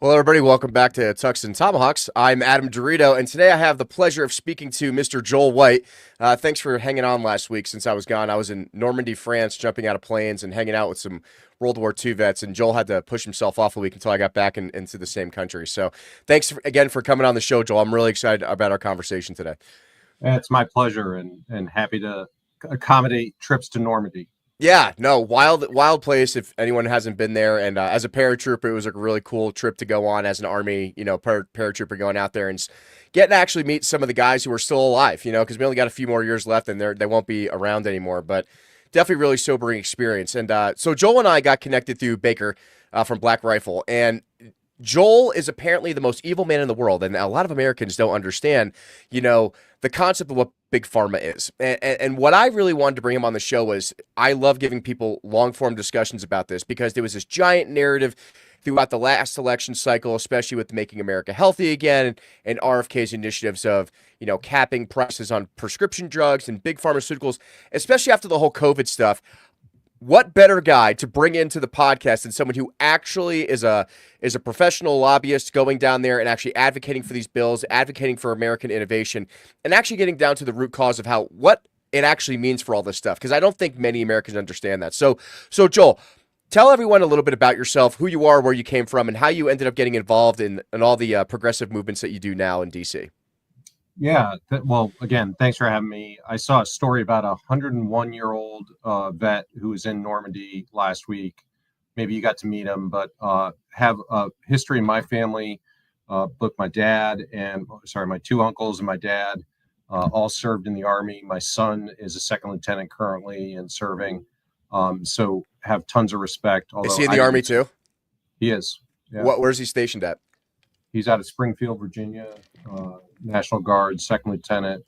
Well, everybody, welcome back to Tuxes Tomahawks. I'm Adam Dorito, and today I have the pleasure of speaking to Mr. Joel White. Thanks for hanging on last week since I was gone. I was in Normandy, France, jumping out of planes and hanging out with some World War II vets, and Joel had to push himself off a week until I got back into the same country. So thanks again for coming on the show, Joel. I'm really excited about our conversation today. It's my pleasure and happy to accommodate trips to Normandy. Yeah, no, wild place if anyone hasn't been there. And as a paratrooper, it was a really cool trip to go on as an Army, paratrooper going out there and getting to actually meet some of the guys who are still alive, because we only got a few more years left and they won't be around anymore. But definitely really sobering experience. And so Joel and I got connected through Baker from Black Rifle. And Joel is apparently the most evil man in the world, and a lot of Americans don't understand, the concept of what big pharma is. And what I really wanted to bring him on the show was I love giving people long-form discussions about this because there was this giant narrative throughout the last election cycle, especially with Making America Healthy Again and RFK's initiatives of, capping prices on prescription drugs and big pharmaceuticals, especially after the whole COVID stuff. What better guy to bring into the podcast than someone who actually is a professional lobbyist going down there and actually advocating for these bills, advocating for American innovation, and actually getting down to the root cause of what it actually means for all this stuff? Because I don't think many Americans understand that. So Joel, tell everyone a little bit about yourself, who you are, where you came from, and how you ended up getting involved in all the progressive movements that you do now in DC. Yeah, well, again, thanks for having me. I saw a story about a 101-year-old vet who was in Normandy last week. Maybe you got to meet him, but have a history in my family. Both my two uncles and my dad all served in the Army. My son is a second lieutenant currently and serving. So have tons of respect. Is he in the Army too? He is. Yeah. Where's he stationed at? He's out of Springfield, Virginia, National Guard, second lieutenant,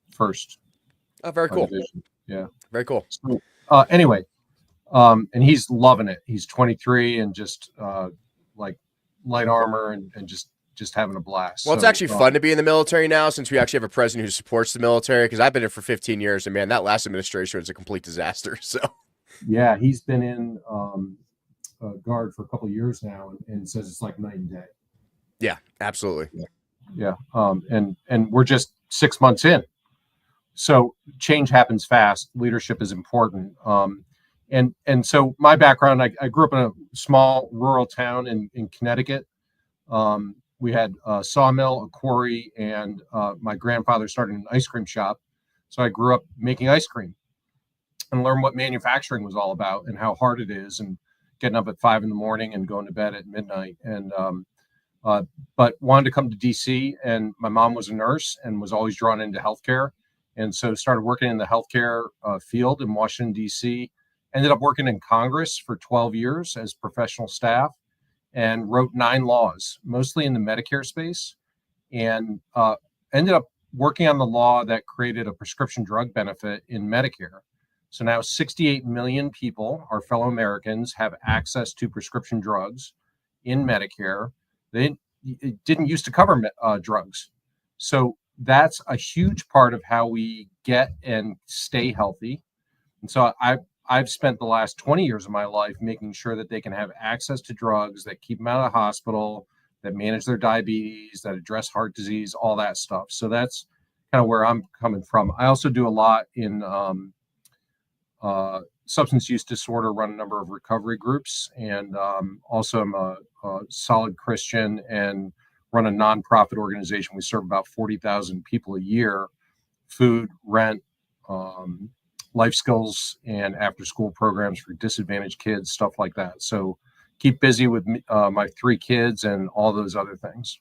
first. Oh, very cool. Division. Yeah. Very cool. So, anyway, and he's loving it. He's 23 and just like light armor and just having a blast. Well, it's actually fun to be in the military now since we actually have a president who supports the military, because I've been in for 15 years, and man, that last administration was a complete disaster. So yeah, he's been in Guard for a couple of years now and says it's like night and day. Yeah, absolutely. Yeah. And we're just 6 months in. So change happens fast. Leadership is important. And so my background, I grew up in a small rural town in Connecticut. We had a sawmill, a quarry, and my grandfather started an ice cream shop. So I grew up making ice cream and learned what manufacturing was all about and how hard it is, and getting up at 5 a.m. and going to bed at midnight. And but wanted to come to DC, and my mom was a nurse and was always drawn into healthcare. And so started working in the healthcare field in Washington, DC, ended up working in Congress for 12 years as professional staff and wrote 9 laws, mostly in the Medicare space, and ended up working on the law that created a prescription drug benefit in Medicare. So now 68 million people, our fellow Americans, have access to prescription drugs in Medicare. It didn't used to cover drugs. So that's a huge part of how we get and stay healthy. And so I've spent the last 20 years of my life making sure that they can have access to drugs that keep them out of the hospital, that manage their diabetes, that address heart disease, all that stuff. So that's kind of where I'm coming from. I also do a lot in substance use disorder, run a number of recovery groups, and also I'm a solid Christian and run a nonprofit organization. We serve about 40,000 people a year, food, rent, life skills, and after school programs for disadvantaged kids, stuff like that. So keep busy with my 3 kids and all those other things.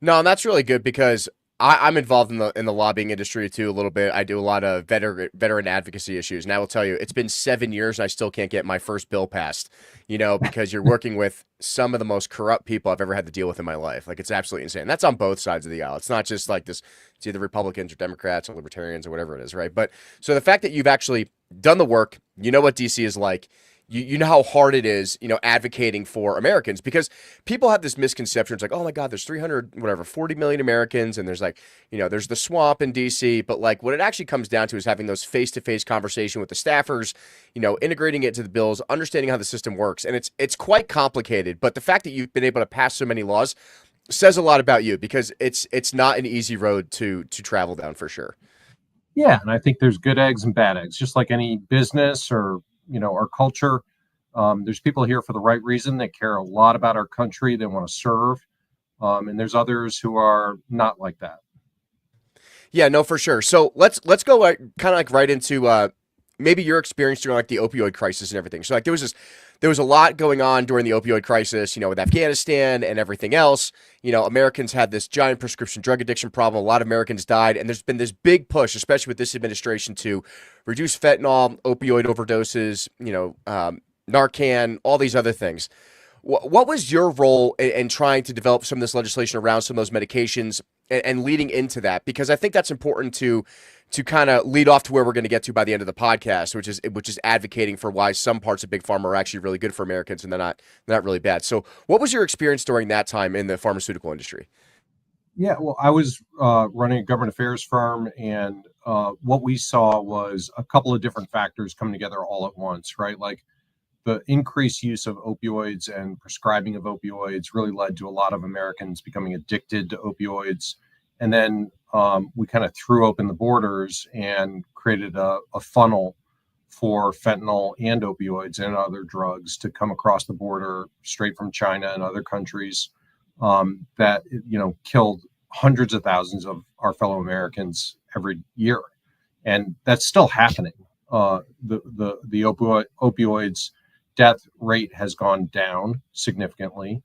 No, and that's really good because I'm involved in the lobbying industry too a little bit. I do a lot of veteran advocacy issues, and I will tell you, it's been 7 years and I still can't get my first bill passed. Because you're working with some of the most corrupt people I've ever had to deal with in my life. Like, it's absolutely insane. That's on both sides of the aisle. It's not just like this. It's either Republicans or Democrats or Libertarians or whatever it is, right? But so the fact that you've actually done the work, you know what DC is like. you know how hard it is, advocating for Americans, because people have this misconception. It's like, oh my God, there's 300, whatever, 40 million Americans. And there's like, there's the swamp in DC. But like what it actually comes down to is having those face-to-face conversation with the staffers, integrating it to the bills, understanding how the system works. And it's quite complicated. But the fact that you've been able to pass so many laws says a lot about you, because it's not an easy road to travel down for sure. Yeah, and I think there's good eggs and bad eggs, just like any business or our culture. There's people here for the right reason. They care a lot about our country. They want to serve, and there's others who are not like that. Yeah, no, for sure. So let's go like, kind of like right into maybe your experience during like the opioid crisis and everything. So like there was a lot going on during the opioid crisis, with Afghanistan and everything else. Americans had this giant prescription drug addiction problem. A lot of Americans died, and there's been this big push, especially with this administration, to reduce fentanyl, opioid overdoses, Narcan, all these other things. What was your role in trying to develop some of this legislation around some of those medications and leading into that? Because I think that's important to kind of lead off to where we're going to get to by the end of the podcast, which is advocating for why some parts of big pharma are actually really good for Americans and they're not really bad. So, what was your experience during that time in the pharmaceutical industry? Yeah, well, I was running a government affairs firm, and what we saw was a couple of different factors coming together all at once, right? Like the increased use of opioids and prescribing of opioids really led to a lot of Americans becoming addicted to opioids. And then we kind of threw open the borders and created a funnel for fentanyl and opioids and other drugs to come across the border straight from China and other countries, that killed hundreds of thousands of our fellow Americans every year, and that's still happening. The opioids death rate has gone down significantly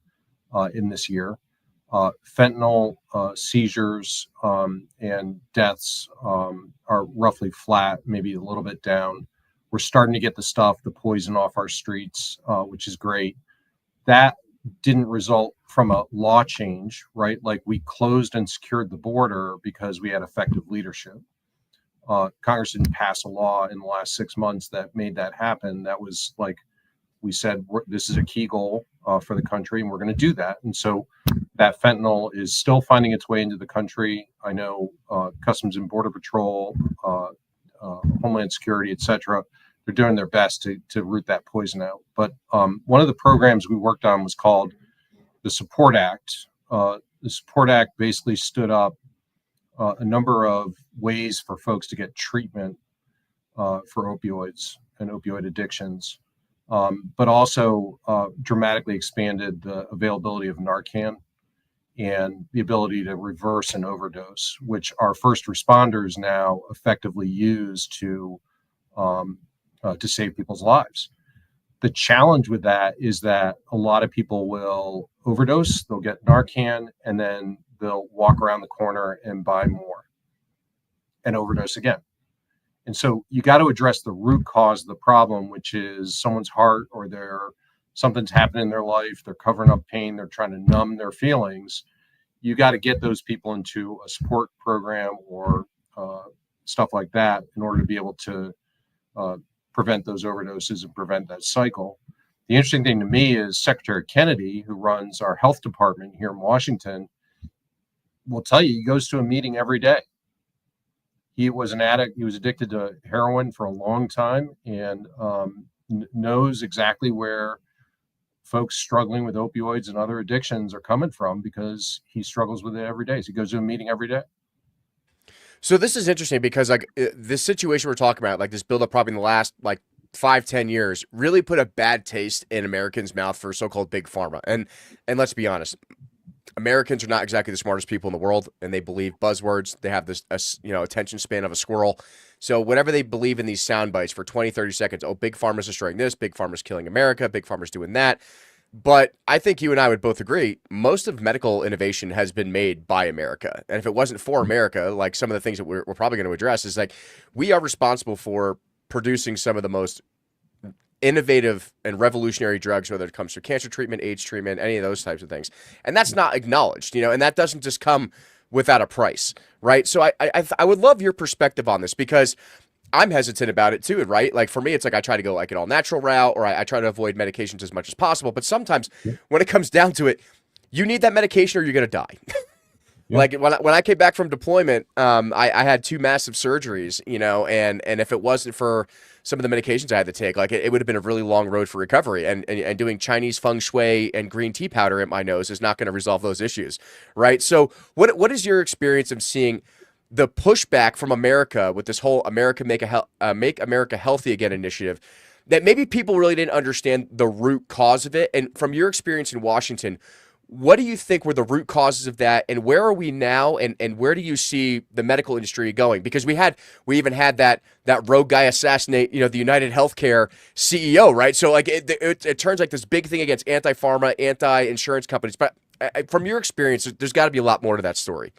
in this year. Fentanyl seizures and deaths are roughly flat, maybe a little bit down. We're starting to get the poison off our streets, which is great. That didn't result from a law change, right? Like we closed and secured the border because we had effective leadership. Congress didn't pass a law in the last 6 months that made that happen. That was like, we said, this is a key goal for the country, and we're going to do that. And so that fentanyl is still finding its way into the country. I know Customs and Border Patrol, Homeland Security, et cetera, they're doing their best to root that poison out. But one of the programs we worked on was called the Support Act. The Support Act basically stood up a number of ways for folks to get treatment for opioids and opioid addictions. But also dramatically expanded the availability of Narcan and the ability to reverse an overdose, which our first responders now effectively use to save people's lives. The challenge with that is that a lot of people will overdose, they'll get Narcan, and then they'll walk around the corner and buy more and overdose again. And so you got to address the root cause of the problem, which is someone's heart, or something's happening in their life. They're covering up pain. They're trying to numb their feelings. You got to get those people into a support program or stuff like that in order to be able to prevent those overdoses and prevent that cycle. The interesting thing to me is Secretary Kennedy, who runs our health department here in Washington, will tell you he goes to a meeting every day. He was an addict. He was addicted to heroin for a long time, and knows exactly where folks struggling with opioids and other addictions are coming from, because he struggles with it every day. So he goes to a meeting every day. So this is interesting because like this situation we're talking about, like this buildup probably in the last like 5-10 years, really put a bad taste in Americans' mouth for so-called big pharma. And let's be honest, Americans are not exactly the smartest people in the world, and they believe buzzwords. They have this, attention span of a squirrel. So whatever they believe in these sound bites for 20, 30 seconds, oh, big pharma's destroying this, big pharma's killing America, big pharma's doing that. But I think you and I would both agree, most of medical innovation has been made by America. And if it wasn't for America, like some of the things that we're probably going to address is like, we are responsible for producing some of the most innovative and revolutionary drugs, whether it comes to cancer treatment, AIDS treatment, any of those types of things. And that's not acknowledged, and that doesn't just come without a price, right? So I would love your perspective on this, because I'm hesitant about it too, right? Like for me, it's like I try to go like an all natural route, or I try to avoid medications as much as possible. But sometimes Yeah. when it comes down to it, you need that medication or you're gonna die. Yeah. Like when I came back from deployment, I had two massive surgeries, and if it wasn't for some of the medications I had to take, like it would have been a really long road for recovery. And doing Chinese feng shui and green tea powder in my nose is not going to resolve those issues, right? So what is your experience of seeing the pushback from America with this whole America make America healthy again initiative? That maybe people really didn't understand the root cause of it. And from your experience in Washington, what do you think were the root causes of that, and where are we now, and where do you see the medical industry going? Because we even had that rogue guy assassinate, the United Healthcare CEO, right? So like it turns like this big thing against anti-pharma, anti-insurance companies. But from your experience, there's got to be a lot more to that story.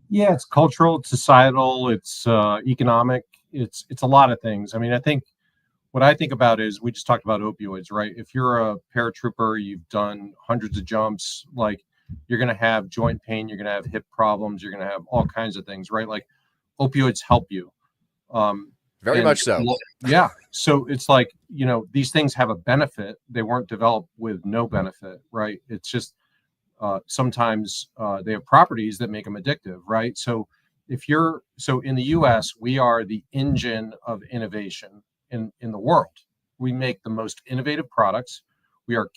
Yeah, it's cultural, it's societal, it's economic, it's a lot of things. I mean, I think what I think about is we just talked about opioids, right? If you're a paratrooper, you've done hundreds of jumps, like you're going to have joint pain, you're going to have hip problems, you're going to have all kinds of things, right? Like opioids help you. Um, Very and much so. yeah, so it's like, these things have a benefit. They weren't developed with no benefit, right? It's just sometimes they have properties that make them addictive, right? So so in the US, we are the engine of innovation in the world. We make the most innovative products. We are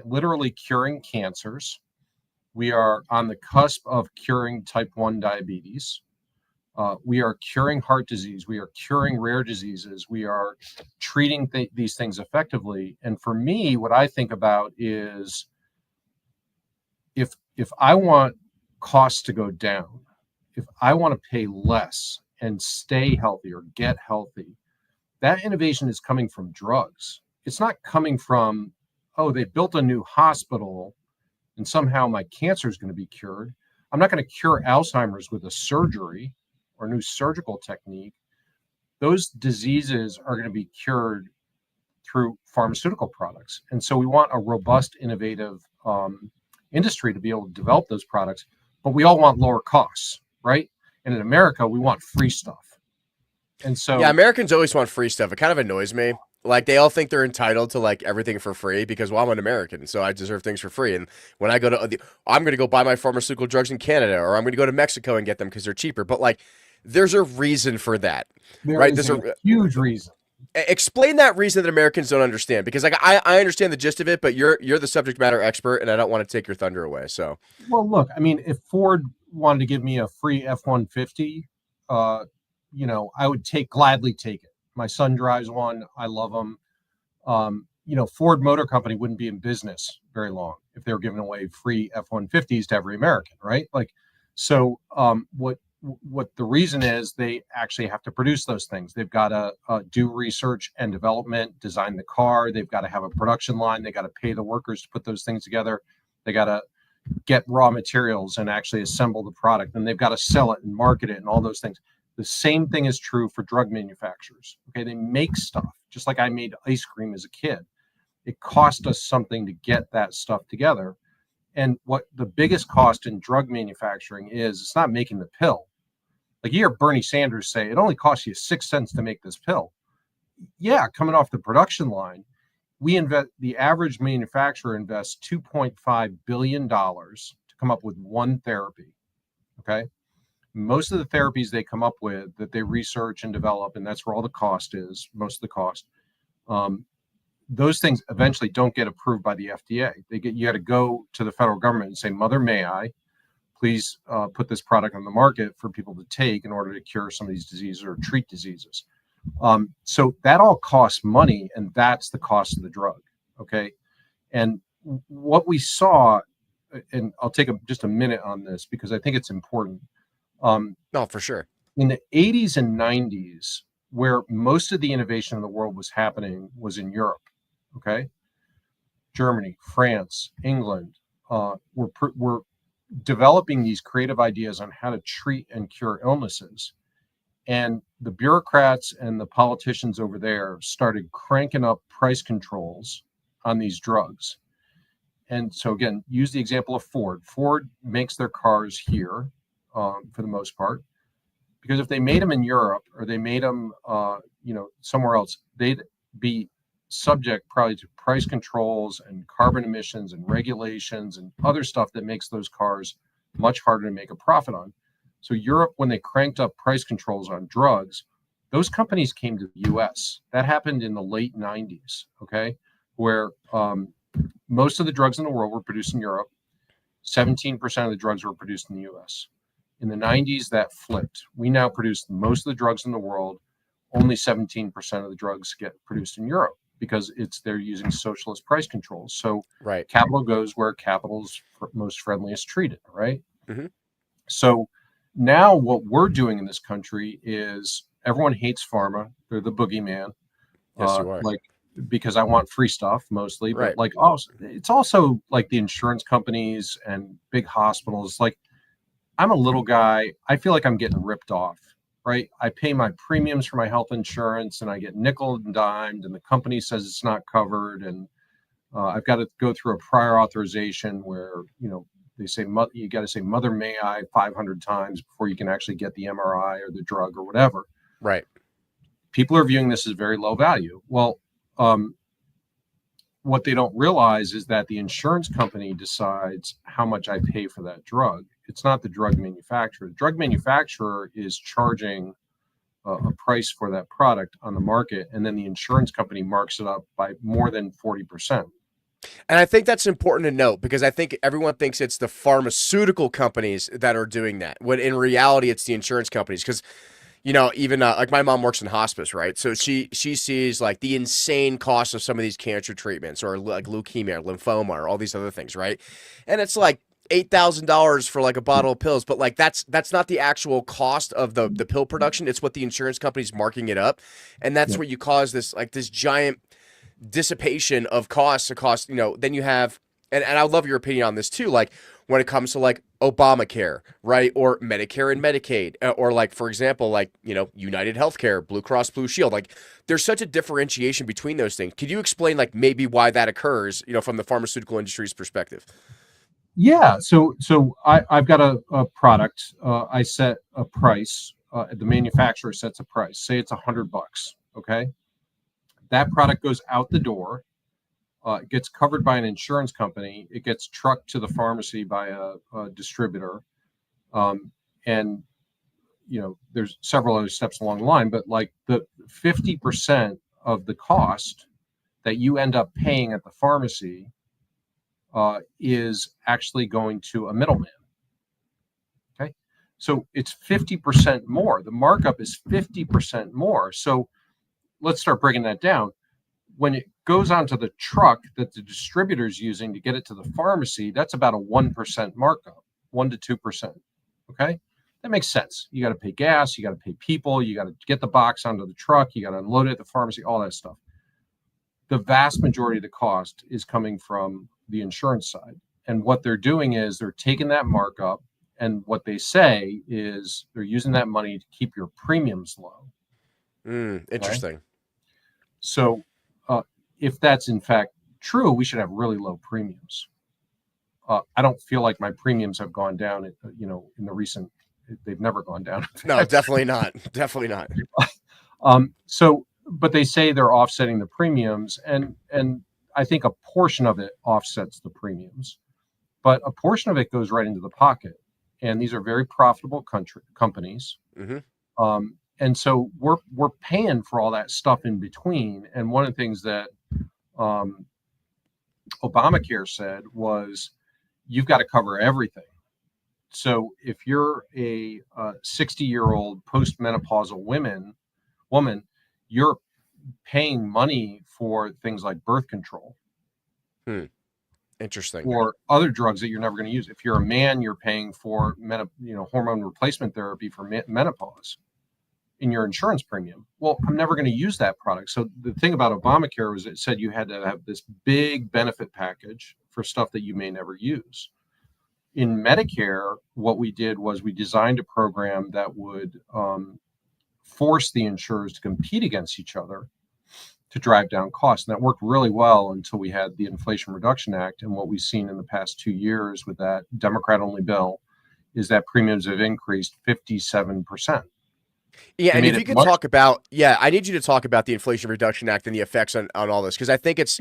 literally curing cancers. We are on the cusp of curing type 1 diabetes. We are curing heart disease. We are curing rare diseases. We are treating these things effectively. And for me, what I think about is if I want costs to go down, if I want to pay less and stay healthy or get healthy, that innovation is coming from drugs. It's not coming from, oh, they built a new hospital and somehow my cancer is going to be cured. I'm not going to cure Alzheimer's with a surgery or a new surgical technique. Those diseases are going to be cured through pharmaceutical products. And so we want a robust, innovative industry to be able to develop those products, but we all want lower costs, right? And in America, we want free stuff. And Yeah, so, Americans always want free stuff. It kind of annoys me. Like they all think they're entitled to like everything for free because well I'm an American, so I deserve things for free. And when I go to I'm going to go buy my pharmaceutical drugs in Canada, or I'm going to go to Mexico and get them because they're cheaper. But like there's a reason for that, there right? is There's a a huge reason. explain that reason that Americans don't understand, because like I understand the gist of it, but you're the subject matter expert and I don't want to take your thunder away. So Well, look, I mean, if Ford wanted to give me a free F-150, uh, I would gladly take it. My son drives one. I love them. Ford Motor Company wouldn't be in business very long if they were giving away free F-150s to every American, right? Like, so what the reason is they actually have to produce those things. They've got to do research and development, design the car. They've got to have a production line. They got to pay the workers to put those things together. They got to get raw materials and actually assemble the product. And they've got to sell it and market it and all those things. The same thing is true for drug manufacturers. Okay, they make stuff just like I made ice cream as a kid. It cost us something to get that stuff together. And what the biggest cost in drug manufacturing is, it's not making the pill. Like you hear Bernie Sanders say, it only costs you 6 cents to make this pill. Yeah, coming off the production line, the average manufacturer invests $2.5 billion to come up with one therapy. Okay. Most of the therapies they come up with that they research and develop, and that's where all the cost is, most of the cost, those things eventually don't get approved by the FDA. You got to go to the federal government and say, Mother, may I please put this product on the market for people to take in order to cure some of these diseases or treat diseases. So that all costs money, and that's the cost of the drug. Okay. And what we saw, and I'll take just a minute on this because I think it's important. no, for sure. In the 80s and 90s, where most of the innovation in the world was happening was in Europe. Okay. Germany, France, England were developing these creative ideas on how to treat and cure illnesses. And the bureaucrats and the politicians over there started cranking up price controls on these drugs. And so, again, use the example of Ford. Ford makes their cars here for the most part. Because if they made them in Europe or they made them, somewhere else, they'd be subject probably to price controls and carbon emissions and regulations and other stuff that makes those cars much harder to make a profit on. So Europe, when they cranked up price controls on drugs, those companies came to the US. That happened in the late 90s, okay, where most of the drugs in the world were produced in Europe. 17% of the drugs were produced in the US. In the 90s, that flipped. We now produce most of the drugs in the world. Only 17% of the drugs get produced in Europe because they're using socialist price controls. So Right. capital goes where capital's most friendliest treated, right? Mm-hmm. So now what we're doing in this country is everyone hates pharma. They're the boogeyman. Yes, you are. Like, because I want free stuff mostly, Right. but like also, it's also like the insurance companies and big hospitals. Like, I'm a little guy. I feel like I'm getting ripped off, right? I pay my premiums for my health insurance and I get nickel and dimed, and the company says it's not covered. And I've got to go through a prior authorization where, they say, you got to say, Mother May I 500 times before you can actually get the MRI or the drug or whatever. Right. People are viewing this as very low value. Well, what they don't realize is that the insurance company decides how much I pay for that drug. It's not the drug manufacturer. The drug manufacturer is charging a price for that product on the market, and then the insurance company marks it up by more than 40%. And I think that's important to note because I think everyone thinks it's the pharmaceutical companies that are doing that, when in reality it's the insurance companies. Because even like my mom works in hospice, right? So she sees like the insane cost of some of these cancer treatments, or like leukemia, or lymphoma, or all these other things, right? And it's like $8,000 for like a bottle of pills, but like that's not the actual cost of the pill production. It's what the insurance company's marking it up, and that's where you cause this giant dissipation of costs. Then you have, and I would love your opinion on this too, like when it comes to like Obamacare, right? Or Medicare and Medicaid, or like, for example, like, United Healthcare, Blue Cross Blue Shield. Like there's such a differentiation between those things. Could you explain like maybe why that occurs, from the pharmaceutical industry's perspective? Yeah. So I've got a product. I set a price. The manufacturer sets a price. Say it's $100. Okay. That product goes out the door. It gets covered by an insurance company. It gets trucked to the pharmacy by a distributor. And, there's several other steps along the line, but like the 50% of the cost that you end up paying at the pharmacy is actually going to a middleman. Okay. So it's 50% more. The markup is 50% more. So let's start breaking that down. When it goes onto the truck that the distributor is using to get it to the pharmacy, that's about a 1% markup, 1 to 2%. Okay. That makes sense. You got to pay gas, you got to pay people, you got to get the box onto the truck, you got to unload it at the pharmacy, all that stuff. The vast majority of the cost is coming from the insurance side. And what they're doing is they're taking that markup, and what they say is they're using that money to keep your premiums low. Interesting. Okay? So if that's in fact true, we should have really low premiums. I don't feel like my premiums have gone down, in the recent, they've never gone down. No, definitely not. Definitely not. But they say they're offsetting the premiums, and I think a portion of it offsets the premiums, but a portion of it goes right into the pocket. And these are very profitable companies. Mm-hmm. And so we're paying for all that stuff in between. And one of the things that Obamacare said was, you've got to cover everything. So if you're a 60-year-old postmenopausal woman, you're paying money for things like birth control. Interesting. Or other drugs that you're never going to use. If you're a man, you're paying for hormone replacement therapy for menopause in your insurance premium. Well, I'm never going to use that product. So the thing about Obamacare was it said you had to have this big benefit package for stuff that you may never use. In Medicare, what we did was we designed a program that would force the insurers to compete against each other to drive down costs. And that worked really well until we had the Inflation Reduction Act. And what we've seen in the past 2 years with that Democrat-only bill is that premiums have increased 57%. Yeah, He and made if it you could much. talk about, yeah, I need you to talk about the Inflation Reduction Act and the effects on all this, because I think it's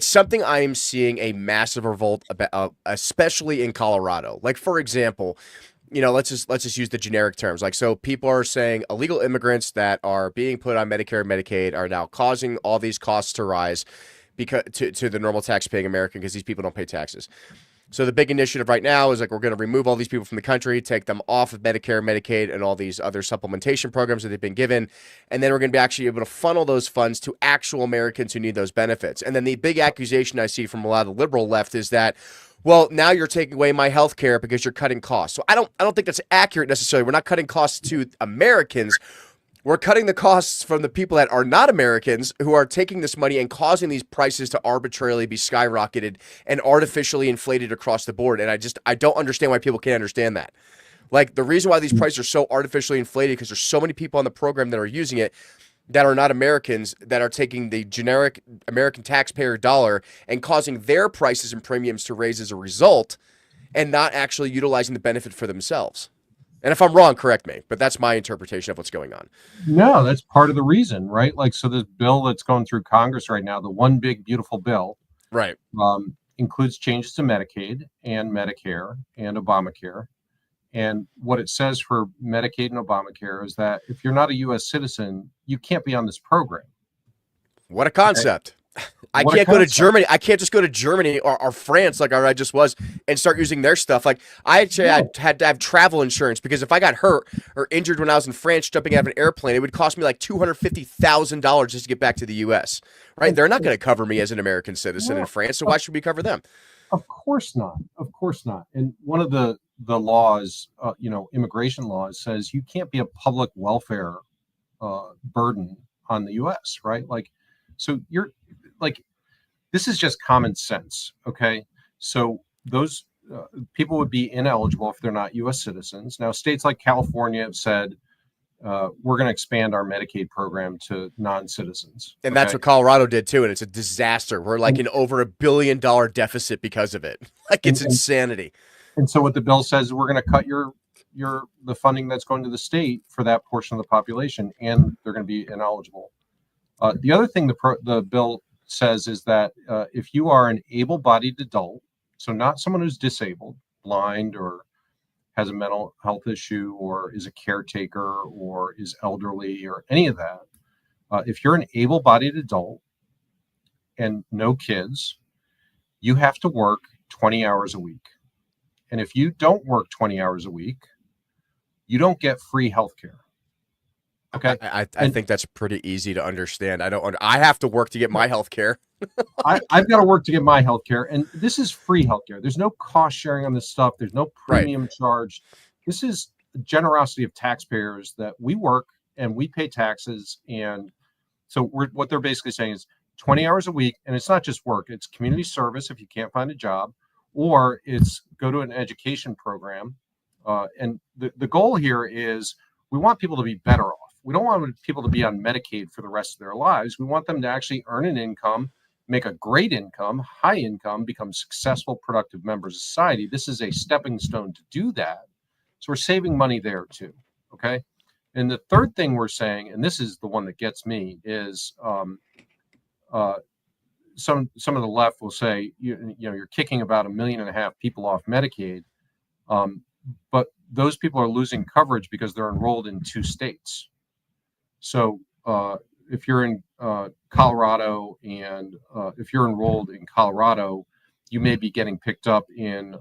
something I am seeing a massive revolt about, especially in Colorado. Like for example, let's just use the generic terms. Like, so people are saying illegal immigrants that are being put on Medicare and Medicaid are now causing all these costs to rise because to the normal tax paying American, because these people don't pay taxes. So the big initiative right now is like we're going to remove all these people from the country, take them off of Medicare, Medicaid, and all these other supplementation programs that they've been given, and then we're going to be actually able to funnel those funds to actual Americans who need those benefits. And then the big accusation I see from a lot of the liberal left is that, well, now you're taking away my health care because you're cutting costs. So I don't think that's accurate necessarily. We're not cutting costs to Americans. We're cutting the costs from the people that are not Americans who are taking this money and causing these prices to arbitrarily be skyrocketed and artificially inflated across the board. And I don't understand why people can't understand that. Like, the reason why these prices are so artificially inflated because there's so many people on the program that are using it that are not Americans, that are taking the generic American taxpayer dollar and causing their prices and premiums to raise as a result, and not actually utilizing the benefit for themselves. And if I'm wrong, correct me, but that's my interpretation of what's going on. No, that's part of the reason, right? Like, so this bill that's going through Congress right now, the one big beautiful bill, Right. includes changes to Medicaid and Medicare and Obamacare. And what it says for Medicaid and Obamacare is that if you're not a U.S. citizen, you can't be on this program. What a Okay? concept. I What a can't go to concept. Germany. I can't just go to Germany or France like I just was and start using their stuff. Like, I actually No, had to have travel insurance because if I got hurt or injured when I was in France jumping out of an airplane, it would cost me like $250,000 just to get back to the U.S. Right? and, They're not going to cover me as an American citizen in no, France, so why of, should we cover them? of course not. Of course not. And one of the laws, immigration laws says you can't be a public welfare burden on the U.S. Right? Like, so you're like, this is just common sense. Okay, so those people would be ineligible if they're not U.S. citizens. Now, states like California have said we're going to expand our Medicaid program to non-citizens. And that's Okay, what Colorado did too, and it's a disaster. We're like and in over $1 billion deficit because of it. Like, and it's and, insanity. and so what the bill says is we're going to cut your the funding that's going to the state for that portion of the population, and they're going to be ineligible. The other thing the bill says is that if you are an able-bodied adult, so not someone who's disabled, blind, or has a mental health issue, or is a caretaker, or is elderly, or any of that, if you're an able-bodied adult and no kids, you have to work 20 hours a week. And if you don't work 20 hours a week, you don't get free health care. Okay. I And think that's pretty easy to understand. I have to work to get my health care. I've got to work to get my health care. And this is free health care. There's no cost sharing on this stuff. There's no Right. premium charged. This is the generosity of taxpayers that we work and we pay taxes. And so what they're basically saying is 20 hours a week. And it's not just work, it's community service if you can't find a job, or it's go to an education program. And the goal here is we want people to be better off. We don't want people to be on Medicaid for the rest of their lives. We want them to actually earn an income, make a great income, high income, become successful, productive members of society. This is a stepping stone to do that. So we're saving money there too. Okay. And the third thing we're saying, and this is the one that gets me, is uh, some of the left will say, you're kicking about 1.5 million people off Medicaid, but those people are losing coverage because they're enrolled in 2 states. So if you're in Colorado, and if you're enrolled in Colorado, you may be getting picked up in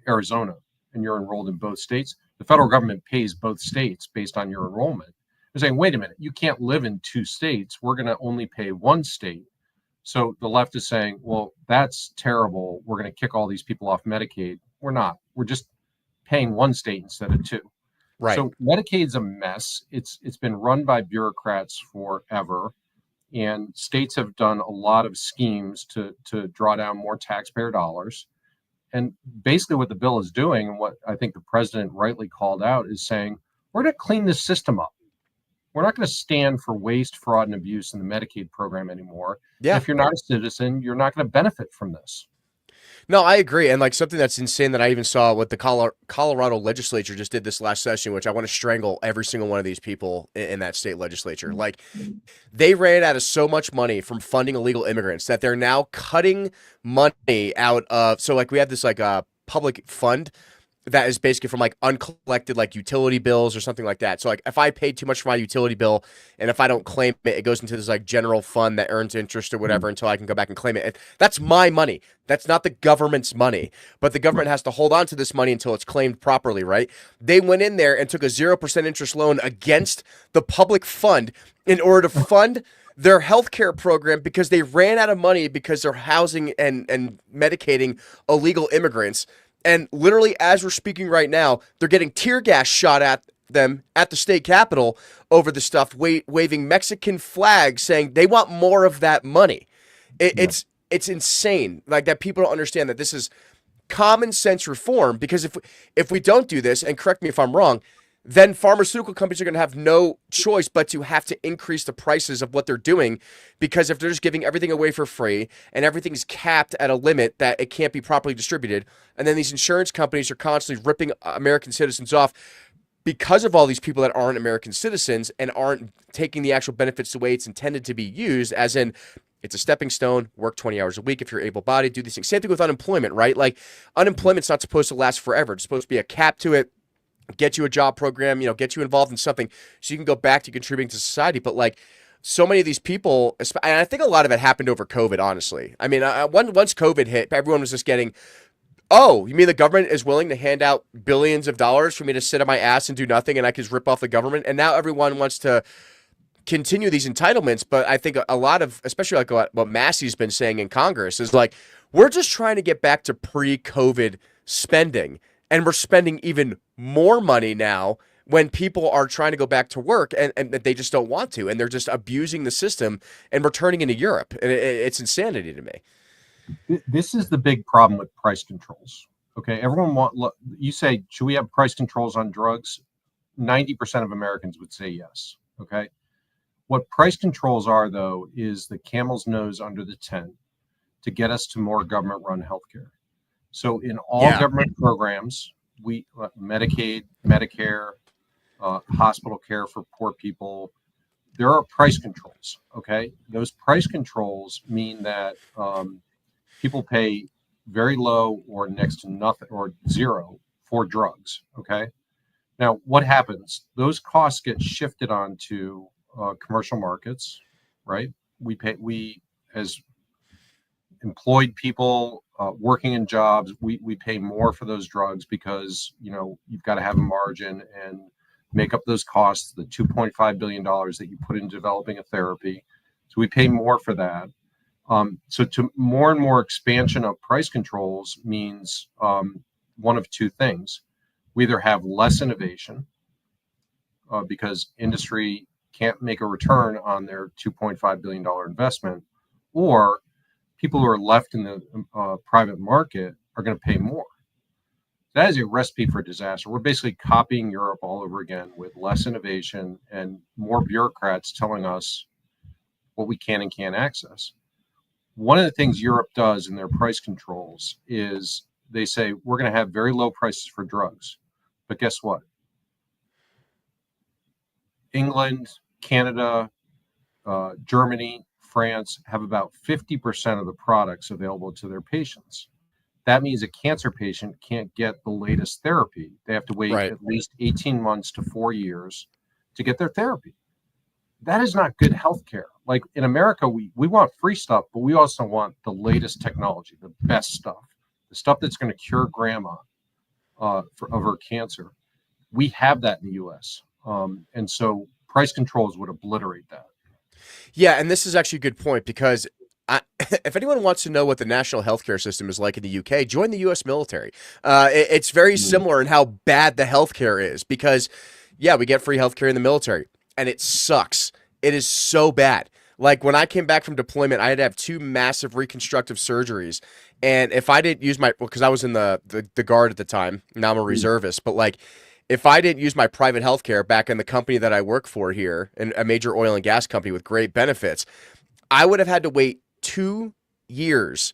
Arizona, and you're enrolled in both states. The federal government pays both states based on your enrollment. They're saying, wait a minute, you can't live in 2 states. We're going to only pay 1 state. So the left is saying, well, that's terrible. We're going to kick all these people off Medicaid. We're not. We're just paying 1 state instead of 2. Right. So Medicaid's a mess. It's been run by bureaucrats forever, and states have done a lot of schemes to draw down more taxpayer dollars. And basically, what the bill is doing, and what I think the president rightly called out, is saying we're going to clean this system up. We're not going to stand for waste, fraud, and abuse in the Medicaid program anymore. And Yeah. if you're not a citizen, you're not going to benefit from this. No, I agree. And like something that's insane that I even saw what the Colorado legislature just did this last session, which I want to strangle every single one of these people in that state legislature. Like they ran out of so much money from funding illegal immigrants that they're now cutting money out of. So like we have this like public fund that is basically from like uncollected like utility bills or something like that. So like if I paid too much for my utility bill and if I don't claim it, it goes into this like general fund that earns interest or whatever until I can go back and claim it. And that's my money. That's not the government's money. But the government has to hold on to this money until it's claimed properly, right? They went in there and took a 0% interest loan against the public fund in order to fund their healthcare program because they ran out of money because they're housing and medicating illegal immigrants. And literally, as we're speaking right now, they're getting tear gas shot at them at the state capitol over the stuff, waving Mexican flags, saying they want more of that money. It's insane, like that people don't understand that this is common sense reform. Because if we don't do this, and correct me if I'm wrong, then pharmaceutical companies are going to have no choice but to have to increase the prices of what they're doing, because if they're just giving everything away for free and everything's capped at a limit that it can't be properly distributed, and then these insurance companies are constantly ripping American citizens off because of all these people that aren't American citizens and aren't taking the actual benefits the way it's intended to be used, as in it's a stepping stone, work 20 hours a week if you're able-bodied, do these things. Same thing with unemployment, right? Like unemployment's not supposed to last forever. It's supposed to be a cap to it. Get you a job program, get you involved in something so you can go back to contributing to society. But like so many of these people, and I think a lot of it happened over COVID, honestly. I mean, once COVID hit, everyone was just getting, oh, you mean the government is willing to hand out billions of dollars for me to sit on my ass and do nothing and I can just rip off the government? And now everyone wants to continue these entitlements. But I think a lot of, especially like what Massey's been saying in Congress, is like, we're just trying to get back to pre-COVID spending. And we're spending even more money now when people are trying to go back to work and they just don't want to. And they're just abusing the system and returning into Europe. And it's insanity to me. This is the big problem with price controls. Okay, you say, should we have price controls on drugs? 90% of Americans would say yes. Okay. What price controls are, though, is the camel's nose under the tent to get us to more government-run healthcare. So in all government programs, Medicaid, Medicare, hospital care for poor people, there are price controls. Okay, those price controls mean that people pay very low or next to nothing or zero for drugs. Okay, now what happens? Those costs get shifted onto commercial markets, right? We as employed people working in jobs, we pay more for those drugs because you've got to have a margin and make up those costs, the $2.5 billion that you put in developing a therapy. So we pay more for that. So to more and more expansion of price controls means one of two things. We either have less innovation because industry can't make a return on their $2.5 billion investment, or people who are left in the private market are going to pay more. That is a recipe for disaster. We're basically copying Europe all over again with less innovation and more bureaucrats telling us what we can and can't access. One of the things Europe does in their price controls is they say, we're going to have very low prices for drugs. But guess what? England, Canada, Germany, France have about 50% of the products available to their patients. That means a cancer patient can't get the latest therapy. They have to wait at least 18 months to 4 years to get their therapy. That is not good healthcare. Like in America, we want free stuff, but we also want the latest technology, the best stuff, the stuff that's going to cure grandma of her cancer. We have that in the U.S. And so price controls would obliterate that. Yeah, and this is actually a good point because if anyone wants to know what the national healthcare system is like in the UK, join the U.S. military. It's very similar in how bad the healthcare is because, we get free healthcare in the military, and it sucks. It is so bad. Like when I came back from deployment, I had to have 2 massive reconstructive surgeries, and if I didn't use because I was in the Guard at the time, now I'm a reservist, but like, if I didn't use my private healthcare back in the company that I work for here, in a major oil and gas company with great benefits, I would have had to wait 2 years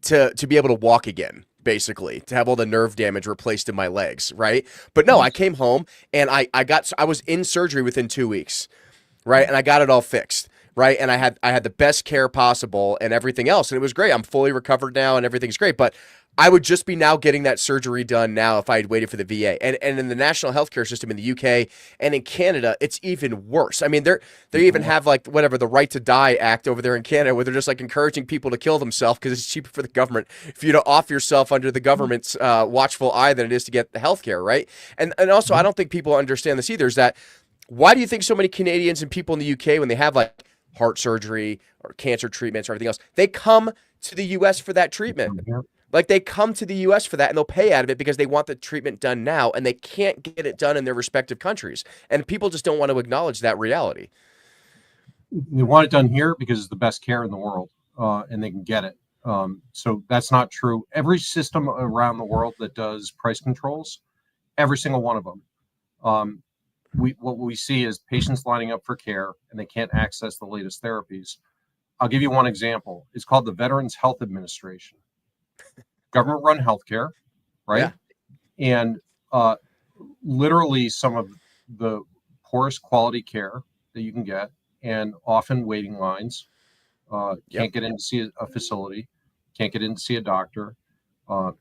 to be able to walk again, basically, to have all the nerve damage replaced in my legs, right? But no, I Yes. came home and I was in surgery within 2 weeks, right? And I got it all fixed, right? And I had the best care possible and everything else, and it was great. I'm fully recovered now and everything's great. But I would just be now getting that surgery done now if I had waited for the VA. And in the national healthcare system in the UK and in Canada, it's even worse. I mean, they even have like whatever the Right to Die Act over there in Canada, where they're just like encouraging people to kill themselves because it's cheaper for the government for you to off yourself under the government's watchful eye than it is to get the healthcare, right? And also, I don't think people understand this either. Is that why do you think so many Canadians and people in the UK, when they have like heart surgery or cancer treatments or everything else, they come to the US for that treatment? Like they come to the US for that and they'll pay out of it because they want the treatment done now and they can't get it done in their respective countries. And people just don't want to acknowledge that reality. They want it done here because it's the best care in the world, and they can get it. So that's not true. Every system around the world that does price controls, every single one of them, what we see is patients lining up for care and they can't access the latest therapies. I'll give you one example. It's called the Veterans Health Administration. Government run healthcare, right? Yeah. And literally some of the poorest quality care that you can get, and often waiting lines. Can't get in to see a facility, can't get in to see a doctor,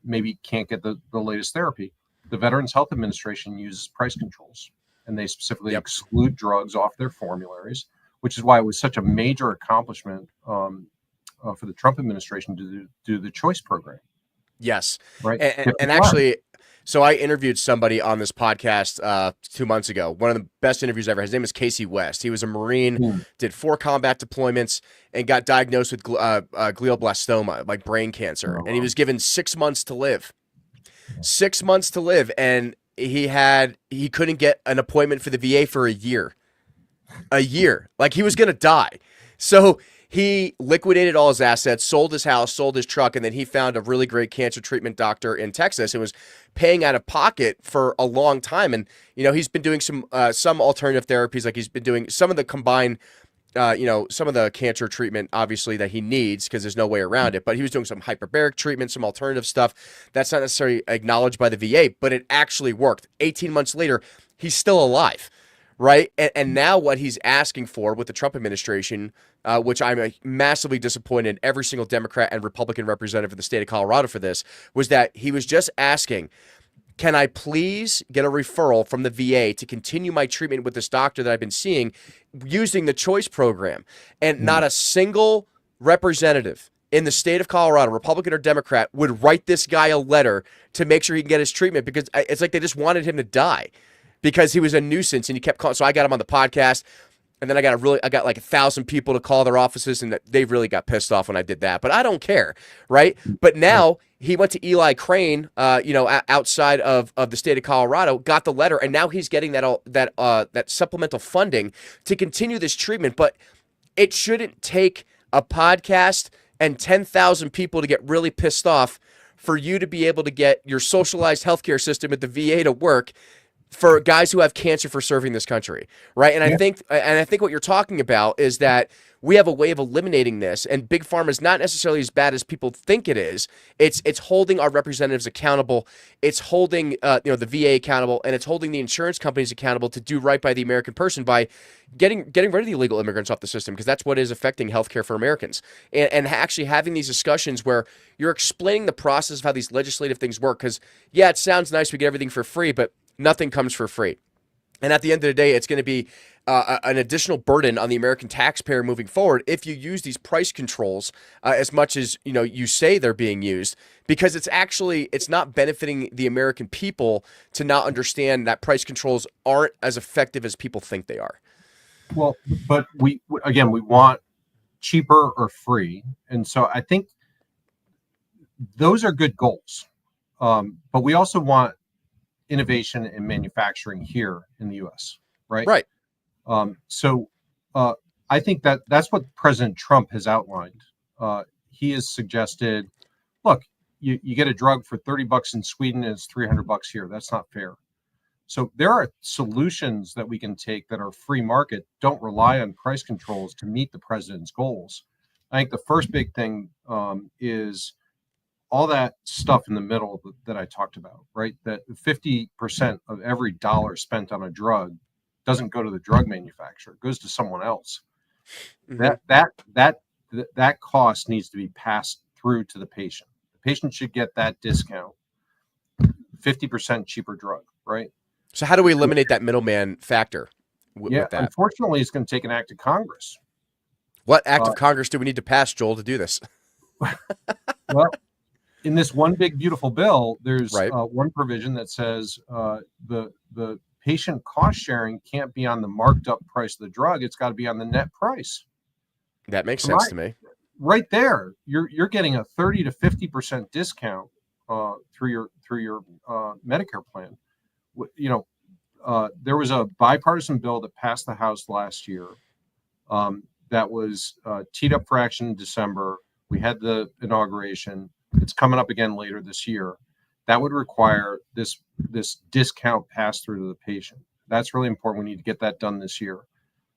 maybe can't get the latest therapy. The Veterans Health Administration uses price controls, and they specifically exclude drugs off their formularies, which is why it was such a major accomplishment for the Trump administration to do the choice program. Yes. Right. And actually, so I interviewed somebody on this podcast 2 months ago. One of the best interviews ever. His name is Casey West. He was a Marine, did 4 combat deployments, and got diagnosed with glioblastoma, like brain cancer. And he was given 6 months to live. 6 months to live, and he couldn't get an appointment for the VA for a year. A year. Like he was gonna die. So he liquidated all his assets, sold his house, sold his truck, and then he found a really great cancer treatment doctor in Texas and was paying out of pocket for a long time. And, he's been doing some alternative therapies, like he's been doing some of the combined, some of the cancer treatment, obviously, that he needs because there's no way around it. But he was doing some hyperbaric treatment, some alternative stuff that's not necessarily acknowledged by the VA, but it actually worked. 18 months later, he's still alive. Right. And now what he's asking for with the Trump administration, which I'm massively disappointed in every single Democrat and Republican representative of the state of Colorado for this, was that he was just asking, can I please get a referral from the VA to continue my treatment with this doctor that I've been seeing using the choice program? And not a single representative in the state of Colorado, Republican or Democrat, would write this guy a letter to make sure he can get his treatment, because it's like they just wanted him to die, because he was a nuisance and he kept calling. So I got him on the podcast, and then I got like 1,000 people to call their offices, and they really got pissed off when I did that. But I don't care, right? But now he went to Eli Crane, outside of the state of Colorado, got the letter, and now he's getting that supplemental funding to continue this treatment. But it shouldn't take a podcast and 10,000 people to get really pissed off for you to be able to get your socialized healthcare system at the VA to work for guys who have cancer for serving this country, right? And I think what you're talking about is that we have a way of eliminating this, and big pharma is not necessarily as bad as people think it is. It's holding our representatives accountable. It's holding the VA accountable, and it's holding the insurance companies accountable to do right by the American person by getting rid of the illegal immigrants off the system, because that's what is affecting healthcare for Americans. And actually having these discussions where you're explaining the process of how these legislative things work, because it sounds nice, we get everything for free, but nothing comes for free. And at the end of the day, it's going to be an additional burden on the American taxpayer moving forward if you use these price controls as much as you say they're being used, because it's not benefiting the American people to not understand that price controls aren't as effective as people think they are. Well, but we want cheaper or free, and so I think those are good goals. But we also want innovation and manufacturing here in the U.S. Right. So I think that's what President Trump has outlined. He has suggested, look, you get a drug for $30 in Sweden and it's $300 here. That's not fair. So there are solutions that we can take that are free market, don't rely on price controls to meet the president's goals. I think the first big thing is all that stuff in the middle that I talked about, right? That 50% of every dollar spent on a drug doesn't go to the drug manufacturer; it goes to someone else. Mhm. That cost needs to be passed through to the patient. The patient should get that discount, 50% cheaper drug, right? So how do we eliminate that middleman factor Yeah, with that? unfortunately, it's going to take an act of Congress. What act Uh, of Congress do we need to pass, Joel, to do this? well, in this one big beautiful bill, there's Right. one provision that says the patient cost sharing can't be on the marked up price of the drug; it's got to be on the net price. That makes So sense to me. right there, you're getting a 30 to 50% discount through your Medicare plan. There was a bipartisan bill that passed the House last year that was teed up for action in December. We had the inauguration. It's coming up again later this year. That would require this discount passed through to the patient. That's really important. We need to get that done this year.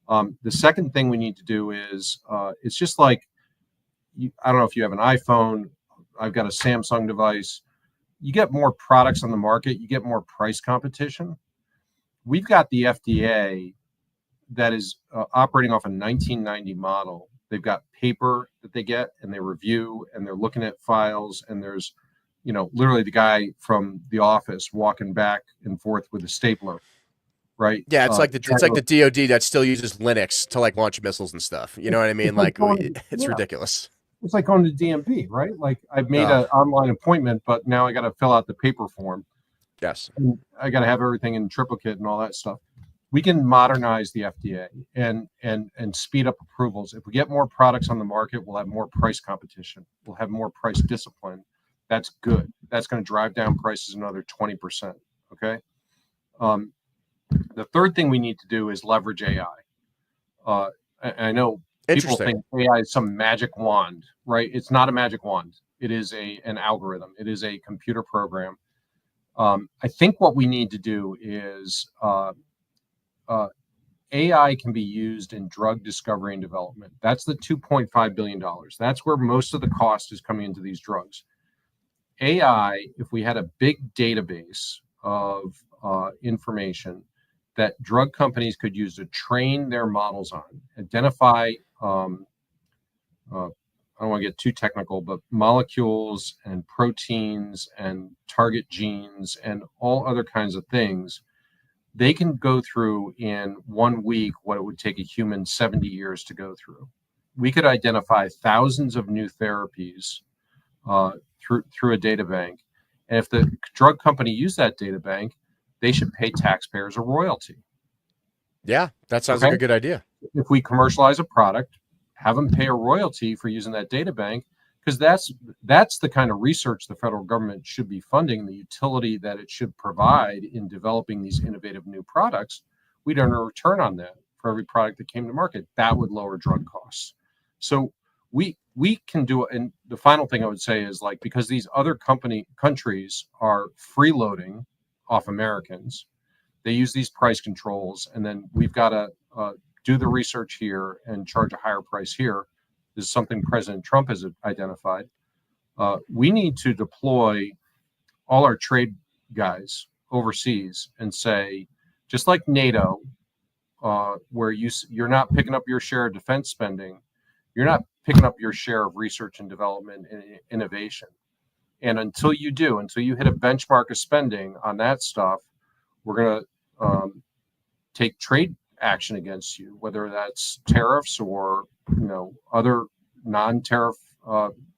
The second thing we need to do is it's just like I don't know if you have an iPhone. I've got a Samsung device. You get more products on the market, you get more price competition. We've got the FDA that is operating off a 1990 model. They've got paper that they get and they review and they're looking at files, and there's literally the guy from the office walking back and forth with a stapler, right? Yeah, it's Trying like to, the DoD that still uses Linux to like launch missiles and stuff. You know what I mean? it's like Like going, it's yeah, ridiculous. it's like going to DMV, right? Like I've made Oh, an online appointment, but now I got to fill out the paper form. yes. And I got to have everything in triplicate and all that stuff. We can modernize the FDA and speed up approvals. If we get more products on the market, we'll have more price competition. We'll have more price discipline. That's good. That's going to drive down prices another 20%. Okay. Um, the third thing we need to do is leverage AI. I know people Interesting. think AI is some magic wand, right? It's not a magic wand. It is an algorithm. It is a computer program. I think what we need to do is AI can be used in drug discovery and development. That's the $2.5 billion. That's where most of the cost is coming into these drugs. AI, if we had a big database of information that drug companies could use to train their models on, identify, I don't want to get too technical, but molecules and proteins and target genes and all other kinds of things, they can go through in 1 week what it would take a human 70 years to go through. We could identify thousands of new therapies through a data bank. And if the drug company used that data bank, they should pay taxpayers a royalty. Yeah, that sounds Okay. like a good idea. If we commercialize a product, have them pay a royalty for using that data bank, because that's the kind of research the federal government should be funding, the utility that it should provide in developing these innovative new products. We'd earn a return on that for every product that came to market. That would lower drug costs. So we can do it. And the final thing I would say is, like, because these other countries are freeloading off Americans, they use these price controls, and then we've got to do the research here and charge a higher price here. This is something President Trump has identified. We need to deploy all our trade guys overseas and say, just like NATO, where you're not picking up your share of defense spending, you're not picking up your share of research and development and innovation. And until you hit a benchmark of spending on that stuff, we're going to take trade action against you, whether that's tariffs or other non-tariff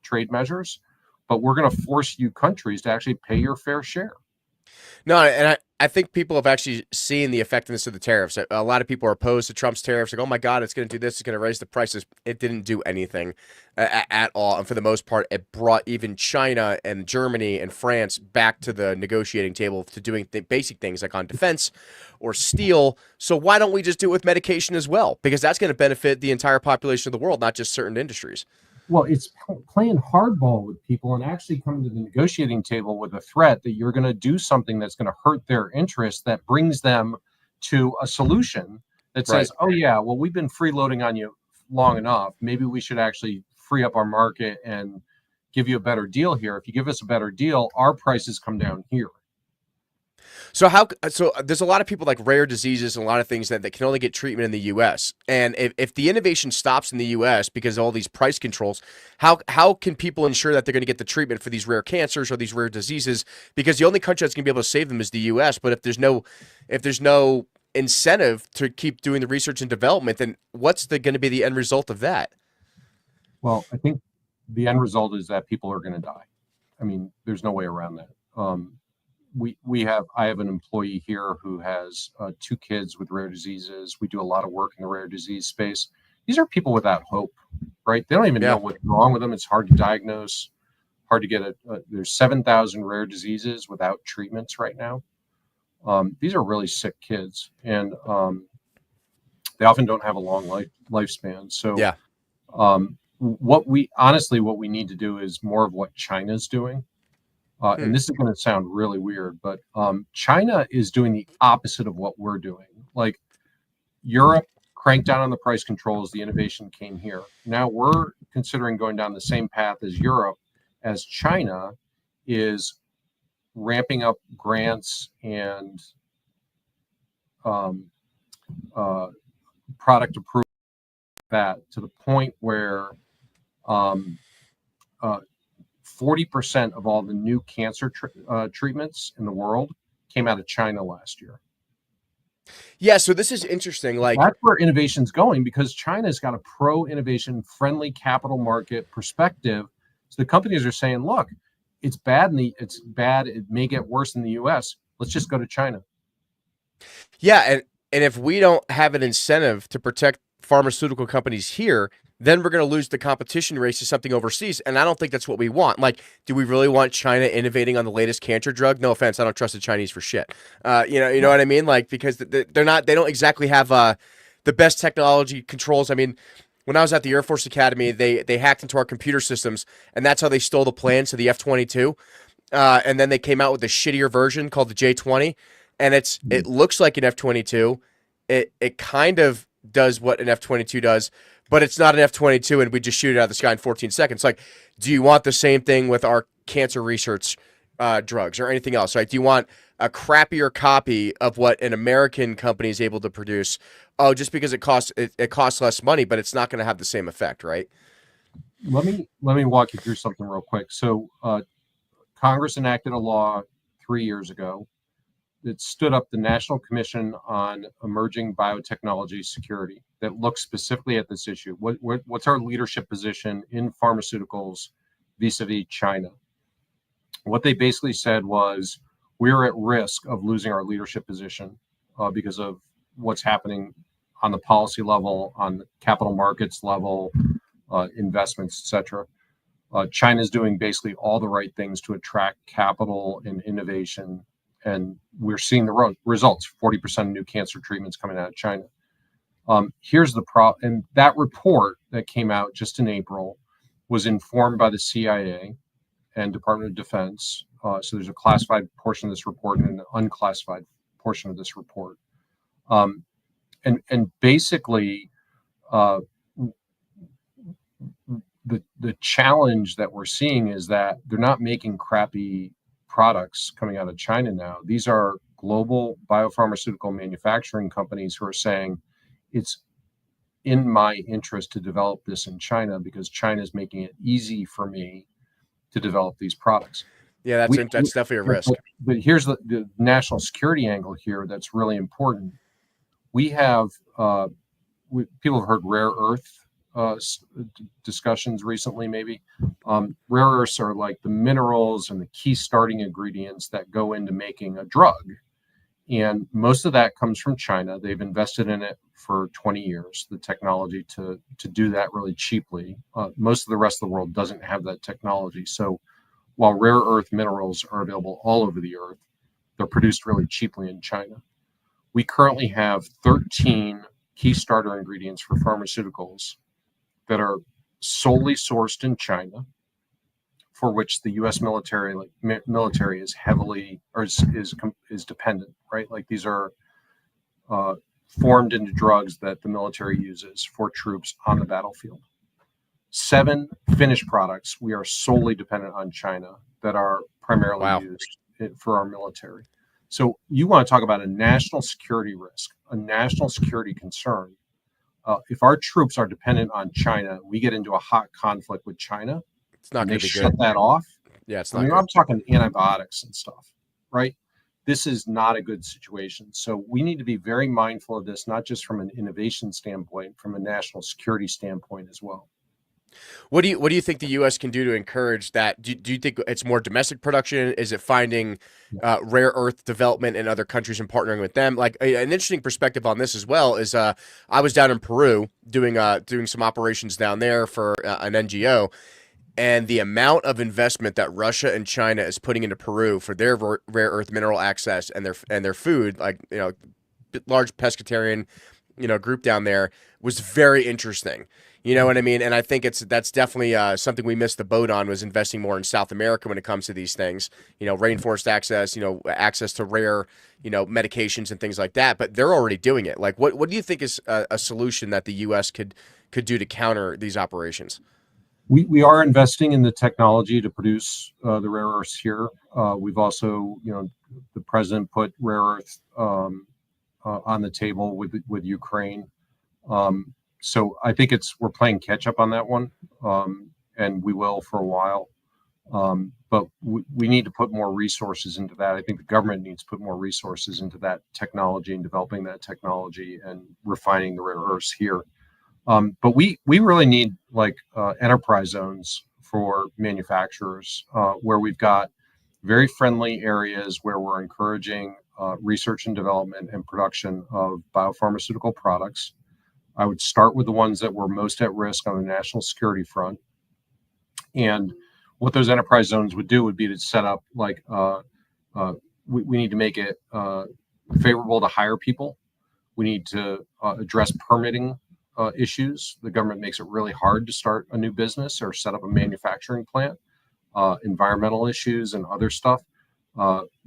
trade measures. But we're going to force you countries to actually pay your fair share. No, and I think people have actually seen the effectiveness of the tariffs. A lot of people are opposed to Trump's tariffs. Like, oh my God, it's going to do this. It's going to raise the prices. It didn't do anything at all. And for the most part, it brought even China and Germany and France back to the negotiating table to doing basic things like on defense or steel. So why don't we just do it with medication as well? Because that's going to benefit the entire population of the world, not just certain industries. Well, it's playing hardball with people and actually coming to the negotiating table with a threat that you're going to do something that's going to hurt their interests, that brings them to a solution that says, Right. oh, yeah, well, we've been freeloading on you long enough. Maybe we should actually free up our market and give you a better deal here. If you give us a better deal, our prices come down here. So there's a lot of people like rare diseases and a lot of things that can only get treatment in the U.S. And if the innovation stops in the U.S. because of all these price controls, how can people ensure that they're going to get the treatment for these rare cancers or these rare diseases? Because the only country that's going to be able to save them is the U.S. But if there's no incentive to keep doing the research and development, then what's going to be the end result of that? Well, I think the end result is that people are going to die. I mean, there's no way around that. I have an employee here who has 2 kids with rare diseases. We do a lot of work in the rare disease space. These are people without hope, right? They don't even know what's wrong with them. It's hard to diagnose, hard to get there's 7,000 rare diseases without treatments right now. These are really sick kids, and they often don't have a long lifespan. So what we need to do is more of what China's doing. And this is going to sound really weird, but China is doing the opposite of what we're doing. Like Europe cranked down on the price controls, the innovation came here. Now we're considering going down the same path as Europe, as China is ramping up grants and product approval that to the point where 40% of all the new cancer treatments in the world came out of China last year. Yeah, so this is interesting. Like that's where innovation's going, because China's got a pro-innovation, friendly capital market perspective. So the companies are saying, "Look, it's bad. It may get worse in the U.S. Let's just go to China." Yeah, and if we don't have an incentive to protect pharmaceutical companies here, then we're going to lose the competition race to something overseas, and I don't think that's what we want. Like, do we really want China innovating on the latest cancer drug? No offense, I don't trust the Chinese for shit. You know what I mean? Like, because they don't exactly have the best technology controls. I mean, when I was at the Air Force Academy, they hacked into our computer systems, and that's how they stole the plans to the F-22. And then they came out with a shittier version called the J-20, and it looks like an F-22. It kind of does what an F-22 does, but it's not an F-22, and we just shoot it out of the sky in 14 seconds. Like, do you want the same thing with our cancer research drugs or anything else, right? Do you want a crappier copy of what an American company is able to produce? Oh, just because it costs less money, but it's not going to have the same effect, right? Let me walk you through something real quick. So Congress enacted a law 3 years ago that stood up the National Commission on Emerging Biotechnology Security that looks specifically at this issue. What's our leadership position in pharmaceuticals vis-a-vis China? What they basically said was we're at risk of losing our leadership position because of what's happening on the policy level, on the capital markets level, investments, etc. China's doing basically all the right things to attract capital and innovation, and we're seeing the results. 40% of new cancer treatments coming out of China. Here's the problem, and that report that came out just in April was informed by the CIA and Department of Defense. So there's a classified portion of this report and an unclassified portion of this report. And basically, the challenge that we're seeing is that they're not making crappy products coming out of China now. These are global biopharmaceutical manufacturing companies who are saying it's in my interest to develop this in China because China is making it easy for me to develop these producents. Yeah, that's definitely a risk. But here's the national security angle here that's really important. We have people have heard rare earth discussions recently, maybe. Rare earths are like the minerals and the key starting ingredients that go into making a drug. And most of that comes from China. They've invested in it for 20 years, the technology to do that really cheaply. Most of the rest of the world doesn't have that technology. So while rare earth minerals are available all over the earth, they're produced really cheaply in China. We currently have 13 key starter ingredients for pharmaceuticals that are solely sourced in China, for which the U.S. military is heavily or is dependent, right? Like these are formed into drugs that the military uses for troops on the battlefield. 7 finished products, we are solely dependent on China that are primarily Wow. used for our military. So you want to talk about a national security risk, a national security concern. If our troops are dependent on China, we get into a hot conflict with China, It's not and going they to be shut good. that off. Yeah, it's I not mean, good. I'm talking antibiotics and stuff, right? This is not a good situation. So we need to be very mindful of this, not just from an innovation standpoint, from a national security standpoint as well. What do you think the U.S. can do to encourage that? Do you think it's more domestic production? Is it finding rare earth development in other countries and partnering with them? Like an interesting perspective on this as well is I was down in Peru doing some operations down there for an NGO, and the amount of investment that Russia and China is putting into Peru for their rare earth mineral access and their food, like large pescatarian group down there, was very interesting. You know what I mean? And I think that's definitely something we missed the boat on, was investing more in South America when it comes to these things. Rainforest access, access to rare, medications and things like that. But they're already doing it. Like, what do you think is a solution that the U.S. could do to counter these operations? We are investing in the technology to produce the rare earths here. We've also, the president put rare earth on the table with Ukraine. So I think we're playing catch up on that one, and we will for a while. But we need to put more resources into that. I think the government needs to put more resources into that technology and developing that technology and refining the rare earths here. But we really need enterprise zones for manufacturers where we've got very friendly areas where we're encouraging research and development and production of biopharmaceutical products. I would start with the ones that were most at risk on the national security front. And what those enterprise zones would do would be to set up we need to make it favorable to hire people. We need to address permitting issues. The government makes it really hard to start a new business or set up a manufacturing plant. Environmental issues and other stuff.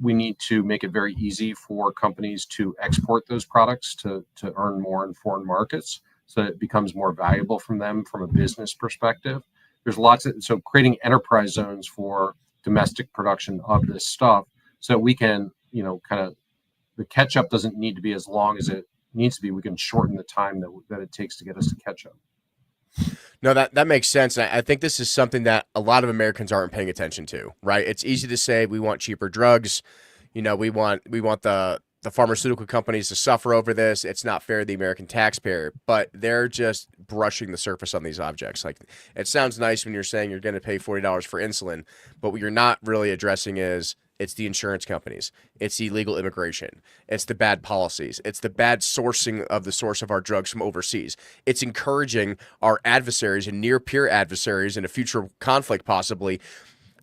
We need to make it very easy for companies to export those products to earn more in foreign markets, so that it becomes more valuable from them from a business perspective. There's so creating enterprise zones for domestic production of this stuff, so that we can, the catch up doesn't need to be as long as it needs to be. We can shorten the time that it takes to get us to catch up. No, that makes sense. I think this is something that a lot of Americans aren't paying attention to, right? It's easy to say we want cheaper drugs. We want the pharmaceutical companies to suffer over this. It's not fair to the American taxpayer, but they're just brushing the surface on these objects. Like, it sounds nice when you're saying you're going to pay $40 for insulin, but what you're not really addressing is it's the insurance companies, it's illegal immigration, it's the bad policies, it's the bad sourcing of the source of our drugs from overseas. It's encouraging our adversaries and near peer adversaries in a future conflict possibly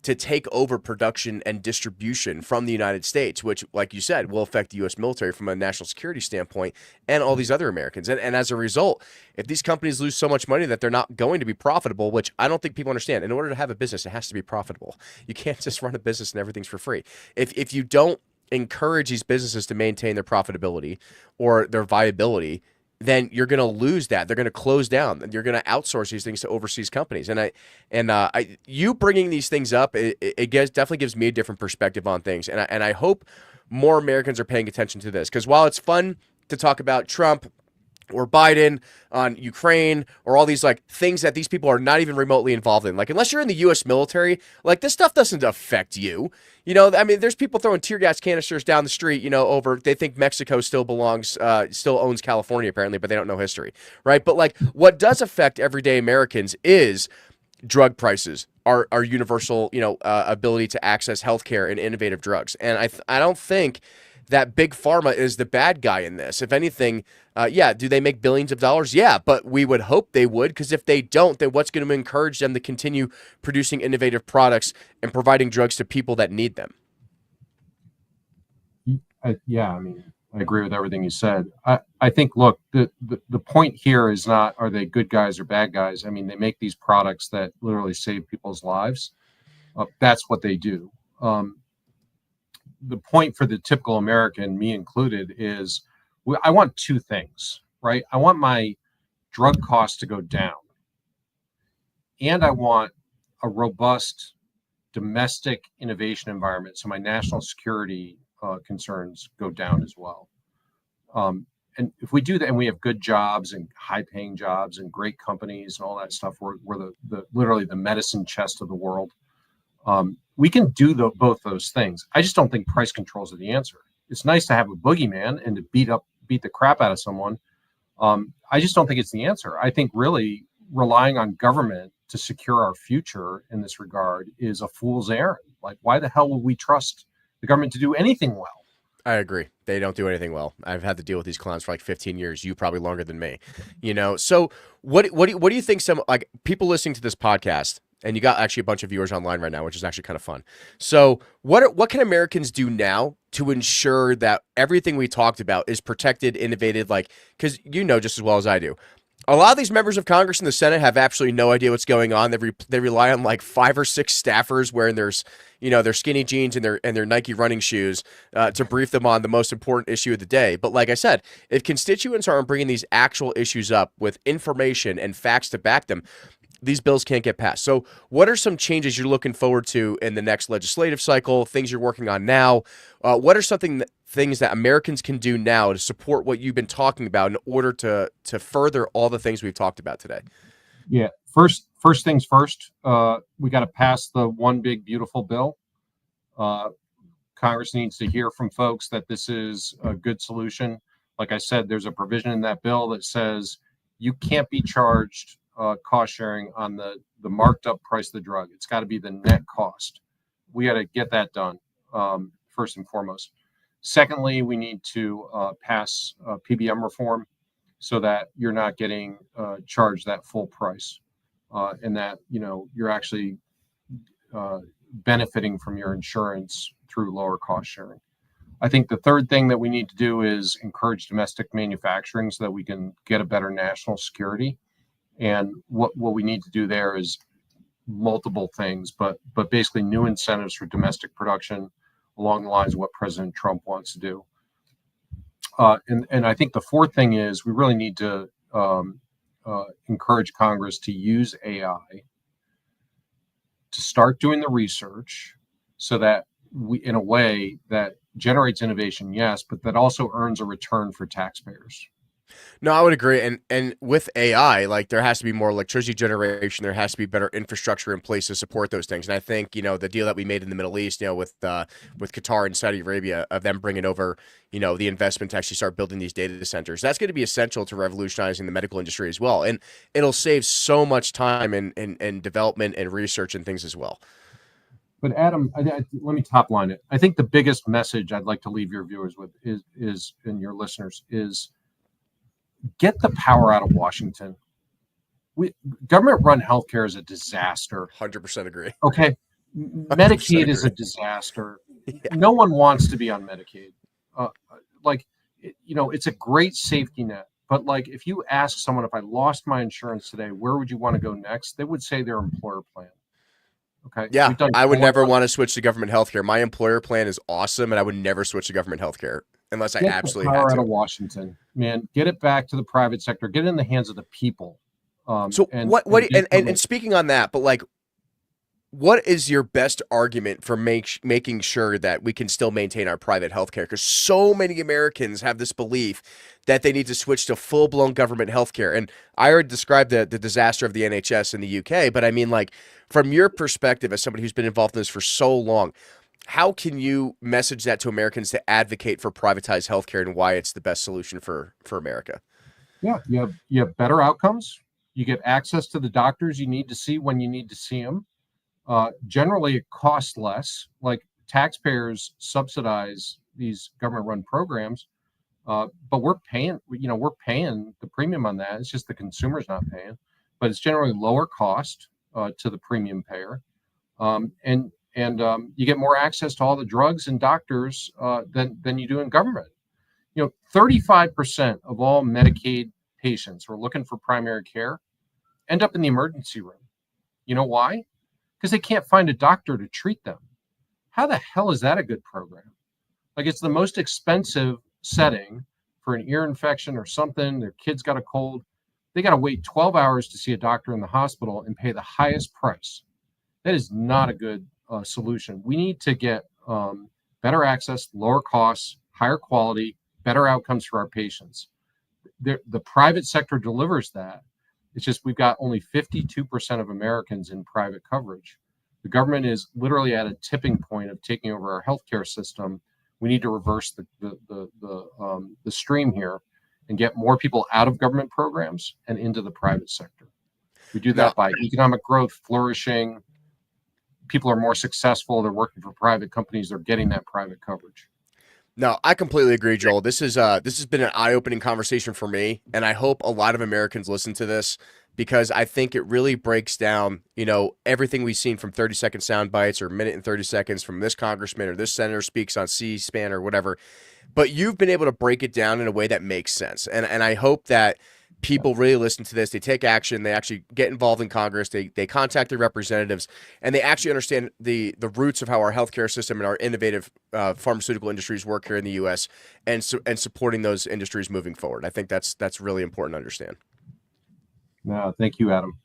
to take over production and distribution from the United States, which, like you said, will affect the U.S. military from a national security standpoint and all these other Americans. And as a result, if these companies lose so much money that they're not going to be profitable, which I don't think people understand, in order to have a business, it has to be profitable. You can't just run a business and everything's for free. If you don't encourage these businesses to maintain their profitability or their viability, then you're going to lose that. They're going to close down. You're going to outsource these things to overseas companies. And you bringing these things up, it definitely gives me a different perspective on things. And I hope more Americans are paying attention to this, because while it's fun to talk about Trump or Biden on Ukraine or all these things that these people are not even remotely involved in, unless you're in the U.S. military, this stuff doesn't affect you. There's people throwing tear gas canisters down the street, over, they think Mexico still owns California apparently, but they don't know history, right? But what does affect everyday Americans is drug prices, our universal, ability to access healthcare and innovative drugs. And I don't think that big pharma is the bad guy in this. If anything, do they make billions of dollars? Yeah, but we would hope they would, because if they don't, then what's going to encourage them to continue producing innovative products and providing drugs to people that need them? I agree with everything you said. I think, look, the point here is not, are they good guys or bad guys? They make these products that literally save people's lives. That's what they do. The point for the typical American, me included, is I want two things, right? I want my drug costs to go down, and I want a robust domestic innovation environment, so my national security concerns go down as well. And if we do that, and we have good jobs and high-paying jobs and great companies and all that stuff, we're the literally the medicine chest of the world. We can do both those things. I just don't think price controls are the answer. It's nice to have a boogeyman and to beat the crap out of someone. I just don't think it's the answer. I think really relying on government to secure our future in this regard is a fool's errand. Like, why the hell would we trust the government to do anything well? I agree. They don't do anything well. I've had to deal with these clowns for like 15 years. You probably longer than me. So what do you think some like people listening to this podcast, and you got actually a bunch of viewers online right now, which is actually kind of fun. So what can Americans do now to ensure that everything we talked about is protected, innovated, like, because just as well as I do, a lot of these members of Congress and the Senate have absolutely no idea what's going on. They rely on like 5 or 6 staffers wearing their skinny jeans and their Nike running shoes to brief them on the most important issue of the day. But like I said, if constituents aren't bringing these actual issues up with information and facts to back them, these bills can't get passed. So what are some changes you're looking forward to in the next legislative cycle, things you're working on now? What are things that Americans can do now to support what you've been talking about in order to further all the things we've talked about today? Yeah. First things first, we got to pass the one big beautiful bill. Congress needs to hear from folks that this is a good solution. Like I said, there's a provision in that bill that says you can't be charged cost sharing on the marked up price of the drug. It's got to be the net cost. We got to get that done first and foremost. Secondly, we need to pass PBM reform so that you're not getting charged that full price and that you're actually benefiting from your insurance through lower cost sharing. I think the third thing that we need to do is encourage domestic manufacturing so that we can get a better national security. And what we need to do there is multiple things, but basically new incentives for domestic production along the lines of what President Trump wants to do. And I think the fourth thing is we really need to encourage Congress to use AI to start doing the research so that we, in a way that generates innovation, yes, but that also earns a return for taxpayers. No, I would agree. And with AI, like there has to be more electricity generation. There has to be better infrastructure in place to support those things. And I think, the deal that we made in the Middle East, with Qatar and Saudi Arabia of them bringing over, the investment to actually start building these data centers, that's going to be essential to revolutionizing the medical industry as well. And it'll save so much time in development and research and things as well. But Adam, let me top line it. I think the biggest message I'd like to leave your viewers with is and your listeners is, get the power out of Washington. Government-run healthcare is a disaster. 100% agree. Okay, Medicaid agree. Is a disaster. Yeah. No one wants to be on Medicaid. It's a great safety net. But if you ask someone, if I lost my insurance today, where would you want to go next? They would say their employer plan. Okay. Yeah, I would never want to switch to government healthcare. My employer plan is awesome, and I would never switch to government healthcare. Unless I absolutely had to. Out of Washington, man, get it back to the private sector. Get it in the hands of the people. And speaking on that, but what is your best argument for making sure that we can still maintain our private healthcare? Because so many Americans have this belief that they need to switch to full-blown government healthcare. And I already described the disaster of the NHS in the UK, but I mean, from your perspective as somebody who's been involved in this for so long, how can you message that to Americans to advocate for privatized healthcare and why it's the best solution for America? Yeah, you have better outcomes. You get access to the doctors you need to see when you need to see them. Generally, it costs less. Like taxpayers subsidize these government-run programs, but we're paying the premium on that. It's just the consumer's not paying, but it's generally lower cost to the premium payer, and you get more access to all the drugs and doctors than you do in government. 35% of all Medicaid patients who are looking for primary care end up in the emergency room. You know why? Because they can't find a doctor to treat them. How the hell is that a good program? It's the most expensive setting for an ear infection or something. Their kid's got a cold. They got to wait 12 hours to see a doctor in the hospital and pay the highest price. That is not a good solution. We need to get better access, lower costs, higher quality, better outcomes for our patients. The private sector delivers that. It's just we've got only 52% of Americans in private coverage. The government is literally at a tipping point of taking over our healthcare system. We need to reverse the stream here and get more people out of government programs and into the private sector. We do that by economic growth, flourishing. People are more successful. They're working for private companies. They're getting that private coverage. No, I completely agree, Joel. This has been an eye-opening conversation for me, and I hope a lot of Americans listen to this because I think it really breaks down, everything we've seen from 30-second sound bites or minute and 30 seconds from this congressman or this senator speaks on C-SPAN or whatever. But you've been able to break it down in a way that makes sense, and I hope that people really listen to this. They take action. They actually get involved in Congress. They contact their representatives, and they actually understand the roots of how our healthcare system and our innovative pharmaceutical industries work here in the U.S. and supporting those industries moving forward. I think that's really important to understand. No, thank you, Adam.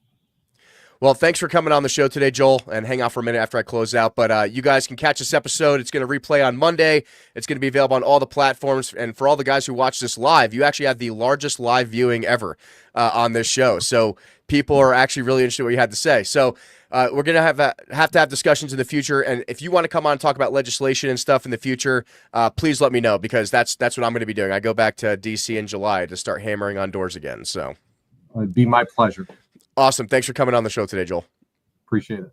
Well, thanks for coming on the show today, Joel, and hang out for a minute after I close out. But you guys can catch this episode. It's going to replay on Monday. It's going to be available on all the platforms. And for all the guys who watch this live, you actually have the largest live viewing ever on this show. So people are actually really interested in what you had to say. So we're going to have discussions in the future. And if you want to come on and talk about legislation and stuff in the future, please let me know because that's what I'm going to be doing. I go back to D.C. in July to start hammering on doors again. So It'd be my pleasure. Awesome. Thanks for coming on the show today, Joel. Appreciate it.